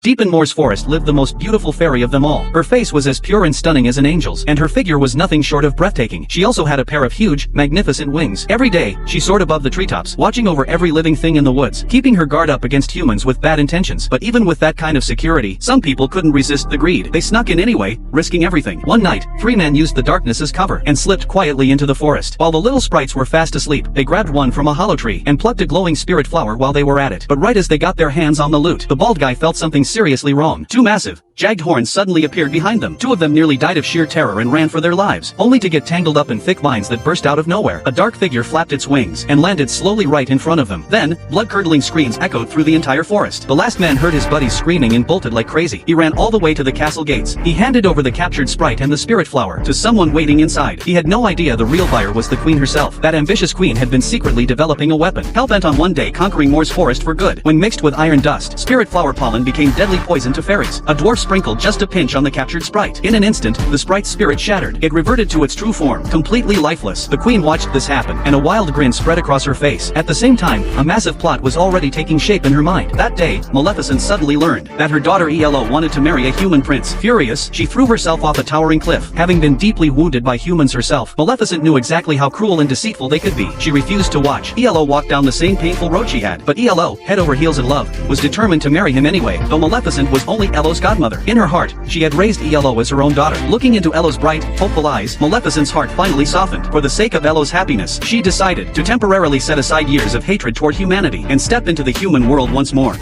Deep in Moore's forest lived the most beautiful fairy of them all. Her face was as pure and stunning as an angel's, and her figure was nothing short of breathtaking. She also had a pair of huge, magnificent wings. Every day, she soared above the treetops, watching over every living thing in the woods, keeping her guard up against humans with bad intentions. But even with that kind of security, some people couldn't resist the greed. They snuck in anyway, risking everything. One night, three men used the darkness as cover, and slipped quietly into the forest. While the little sprites were fast asleep, they grabbed one from a hollow tree, and plucked a glowing spirit flower while they were at it. But right as they got their hands on the loot, the bald guy felt something seriously wrong. Two massive, jagged horns suddenly appeared behind them. Two of them nearly died of sheer terror and ran for their lives, only to get tangled up in thick vines that burst out of nowhere. A dark figure flapped its wings, and landed slowly right in front of them. Then, blood-curdling screams echoed through the entire forest. The last man heard his buddies screaming and bolted like crazy. He ran all the way to the castle gates. He handed over the captured sprite and the spirit flower to someone waiting inside. He had no idea the real buyer was the queen herself. That ambitious queen had been secretly developing a weapon, hell-bent on one day conquering Moore's forest for good. When mixed with iron dust, spirit flower pollen became deadly poison to fairies. A dwarf sprinkled just a pinch on the captured sprite. In an instant, the sprite's spirit shattered. It reverted to its true form, completely lifeless. The queen watched this happen, and a wild grin spread across her face. At the same time, a massive plot was already taking shape in her mind. That day, Maleficent suddenly learned that her daughter Elo wanted to marry a human prince. Furious, she threw herself off a towering cliff. Having been deeply wounded by humans herself, Maleficent knew exactly how cruel and deceitful they could be. She refused to watch Elo walk down the same painful road she had. But Elo, head over heels in love, was determined to marry him anyway, though Maleficent was only Elo's godmother. In her heart, she had raised Elo as her own daughter. Looking into Elo's bright, hopeful eyes, Maleficent's heart finally softened. For the sake of Elo's happiness, she decided to temporarily set aside years of hatred toward humanity and step into the human world once more.